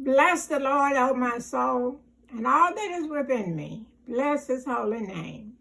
Bless the Lord, O my soul, and all that is within me. Bless his holy name.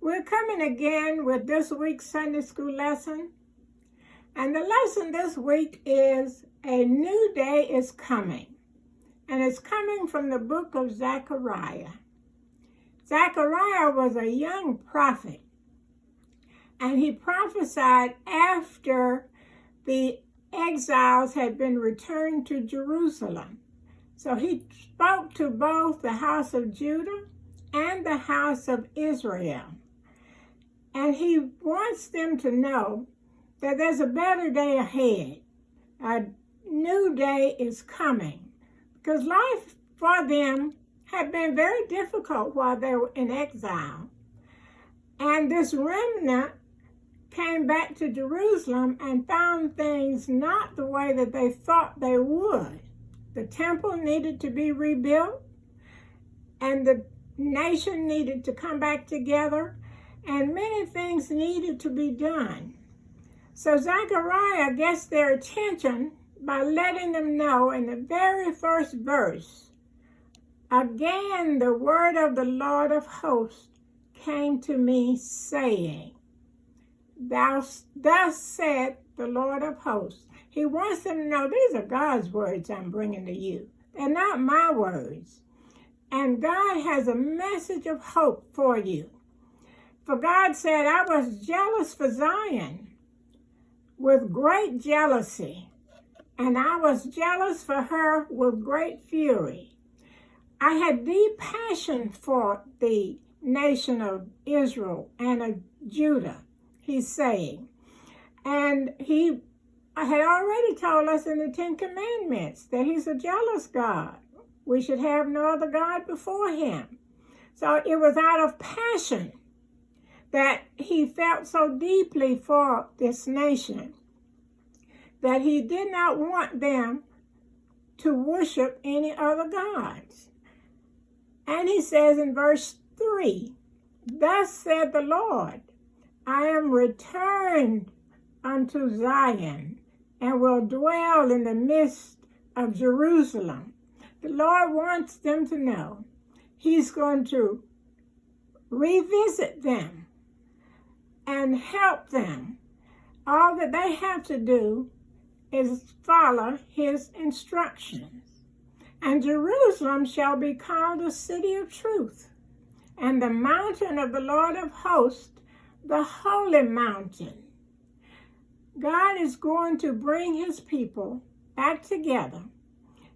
We're coming again with this week's Sunday school lesson. And the lesson this week is A New Day is Coming. And it's coming from the book of Zechariah. Zechariah was a young prophet. And he prophesied after the exiles had been returned to Jerusalem. So he spoke to both the house of Judah and the house of Israel. And he wants them to know that there's a better day ahead. A new day is coming. Because life for them had been very difficult while they were in exile. And this remnant came back to Jerusalem and found things not the way that they thought they would. The temple needed to be rebuilt, and the nation needed to come back together, and many things needed to be done. So Zechariah gets their attention by letting them know in the very first verse, "Again the word of the Lord of hosts came to me, saying, Thus said the Lord of hosts." He wants them to know these are God's words I'm bringing to you. They're not my words. And God has a message of hope for you. For God said, "I was jealous for Zion with great jealousy, and I was jealous for her with great fury. I had deep passion for the nation of Israel and of Judah," he's saying. And he had already told us in the Ten Commandments that he's a jealous God. We should have no other God before him. So it was out of passion that he felt so deeply for this nation that he did not want them to worship any other gods. And he says in verse 3, "Thus said the Lord, I am returned unto Zion and will dwell in the midst of Jerusalem." The Lord wants them to know he's going to revisit them and help them. All that they have to do is follow his instructions. "And Jerusalem shall be called a city of truth, and the mountain of the Lord of hosts, the holy mountain." God is going to bring his people back together,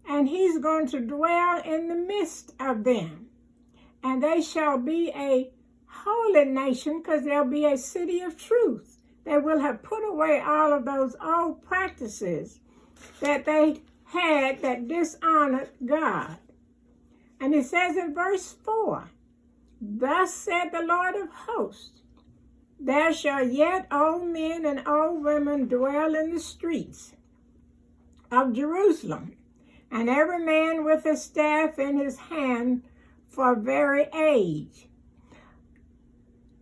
and he's going to dwell in the midst of them. And they shall be a holy nation because they'll be a city of truth. They will have put away all of those old practices that they had that dishonored God. And it says in verse 4, "Thus said the Lord of hosts, there shall yet old men and old women dwell in the streets of Jerusalem, and every man with a staff in his hand for very age."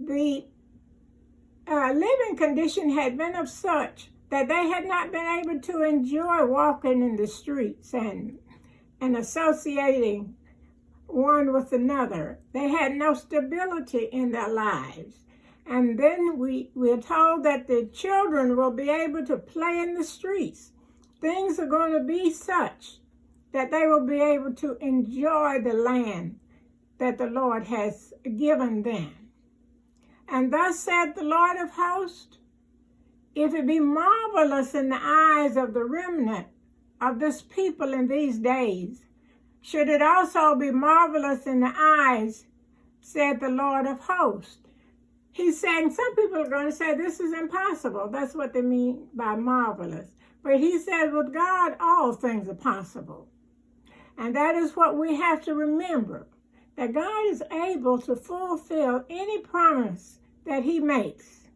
The living condition had been of such that they had not been able to enjoy walking in the streets and associating one with another. They had no stability in their lives. And then we are told that the children will be able to play in the streets. Things are going to be such that they will be able to enjoy the land that the Lord has given them. "And thus said the Lord of hosts, if it be marvelous in the eyes of the remnant of this people in these days, should it also be marvelous in the eyes, said the Lord of hosts." He's saying some people are going to say this is impossible. That's what they mean by marvelous. But he said with God, all things are possible. And that is what we have to remember, that God is able to fulfill any promise that he makes.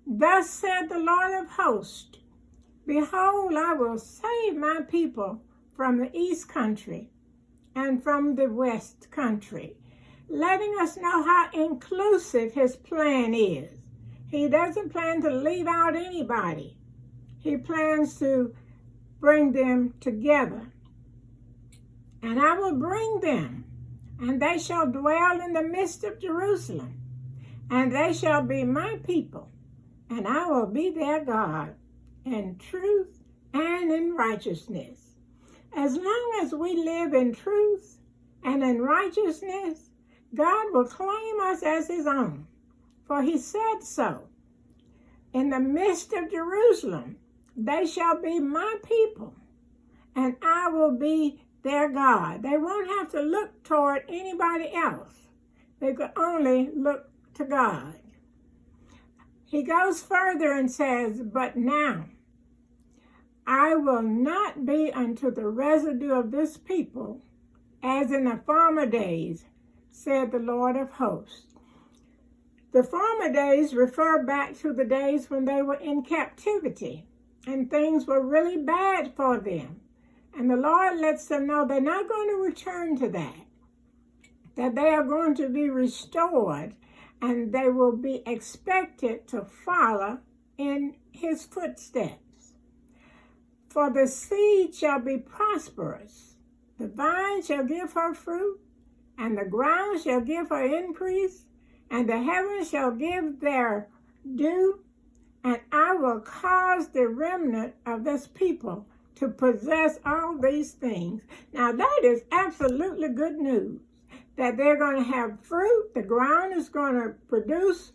"Thus said the Lord of hosts, behold, I will save my people from the east country and from the west country," letting us know how inclusive his plan is. He doesn't plan to leave out anybody. He plans to bring them together. and I will bring them, and they shall dwell in the midst of Jerusalem, and they shall be my people, and I will be their God in truth and in righteousness. As long as we live in truth and in righteousness, God will claim us as his own, for he said so. In the midst of Jerusalem, they shall be my people, and I will be their God. They won't have to look toward anybody else. They could only look to God. He goes further and says, but now I will not be unto the residue of this people as in the former days, said the Lord of hosts. The former days refer back to the days when they were in captivity and things were really bad for them. And the Lord lets them know they're not going to return to that they are going to be restored, and they will be expected to follow in his footsteps. For the seed shall be prosperous, the vine shall give her fruit, and the ground shall give her increase, and the heavens shall give their due, and I will cause the remnant of this people to possess all these things. Now that is absolutely good news, that they're going to have fruit, the ground is going to produce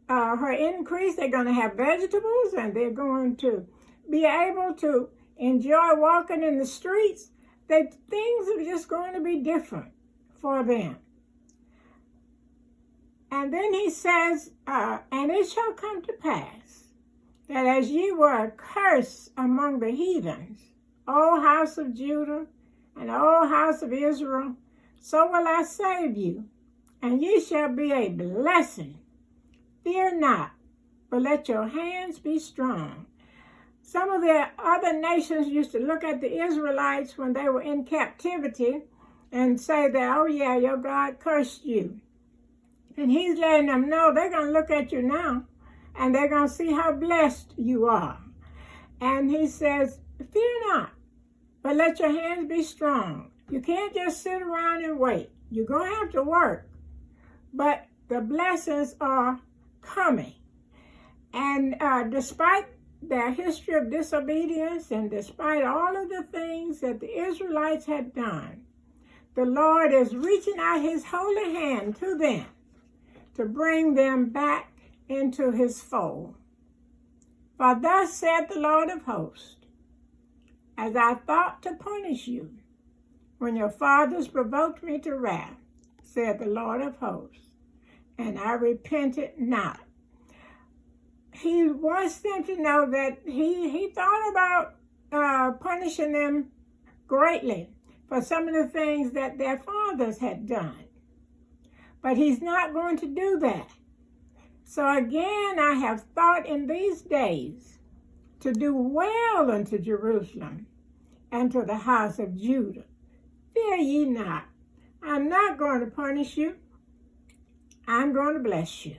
her increase, they're going to have vegetables, and they're going to be able to enjoy walking in the streets. That things are just going to be different for them. And then he says, and it shall come to pass that as ye were a curse among the heathens, O house of Judah and O house of Israel, so will I save you, and ye shall be a blessing. Fear not, but let your hands be strong. Some of the other nations used to look at the Israelites when they were in captivity and say that, oh yeah, your God cursed you. And he's letting them know they're going to look at you now and they're going to see how blessed you are. And he says, fear not, but let your hands be strong. You can't just sit around and wait. You're going to have to work. But the blessings are coming. And despite their history of disobedience and despite all of the things that the Israelites had done, the Lord is reaching out his holy hand to them to bring them back into his fold. For thus said the Lord of hosts, as I thought to punish you when your fathers provoked me to wrath, said the Lord of hosts, and I repented not. He wants them to know that he thought about punishing them greatly for some of the things that their fathers had done. But he's not going to do that. So again, I have thought in these days to do well unto Jerusalem and to the house of Judah. Fear ye not. I'm not going to punish you. I'm going to bless you.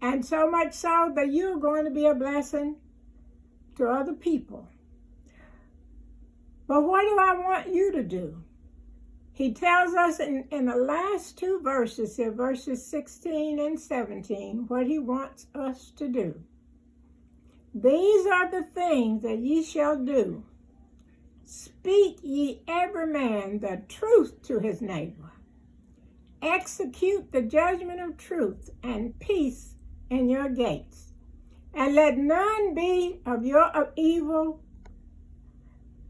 And so much so that you're going to be a blessing to other people. But what do I want you to do? He tells us in the last two verses here, verses 16 and 17, what he wants us to do. These are the things that ye shall do. Speak ye every man the truth to his neighbor. Execute the judgment of truth and peace in your gates. And let none be of evil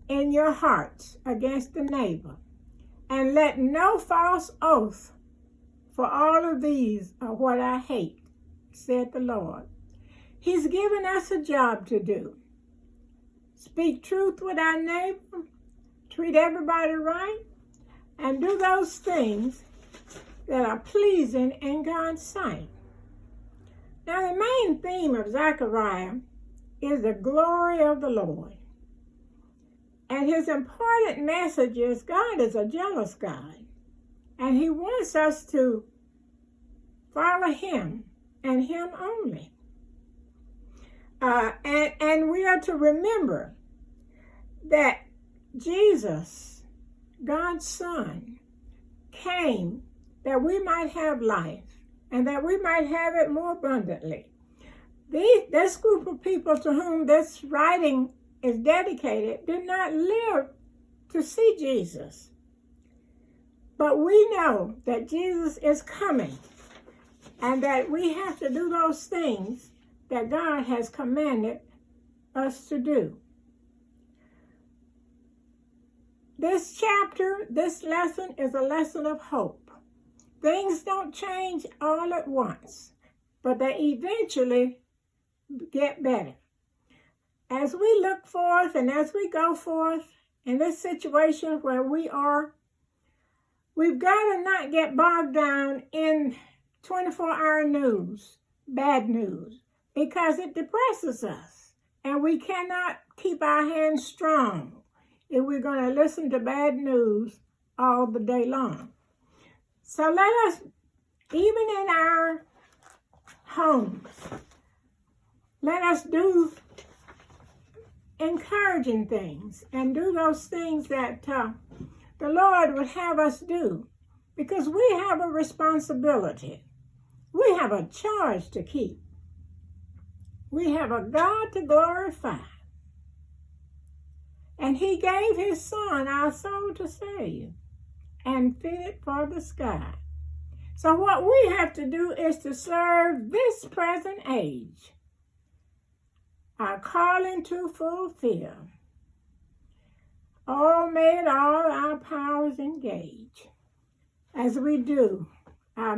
in your hearts against the neighbor. And let no false oath, for all of these are what I hate, said the Lord. He's given us a job to do. Speak truth with our neighbor, treat everybody right, and do those things that are pleasing in God's sight. Now, the main theme of Zechariah is the glory of the Lord. And his important message is God is a jealous God. And he wants us to follow him and him only. And we are to remember that Jesus God's Son, came that we might have life and that we might have it more abundantly. This group of people to whom this writing is dedicated did not live to see Jesus. But we know that Jesus is coming and that we have to do those things that God has commanded us to do. This chapter, this lesson is a lesson of hope. Things don't change all at once, but they eventually get better. As we look forth and as we go forth in this situation where we are, we've got to not get bogged down in 24-hour news, bad news, because it depresses us, and we cannot keep our hands strong if we're going to listen to bad news all the day long. So let us, even in our homes, let us do encouraging things and do those things that the Lord would have us do, because we have a responsibility. We have a charge to keep. We have a God to glorify. And he gave his Son, our soul, to save and fit it for the sky. So what we have to do is to serve this present age, our calling to fulfill. Oh, may all our powers engage as we do our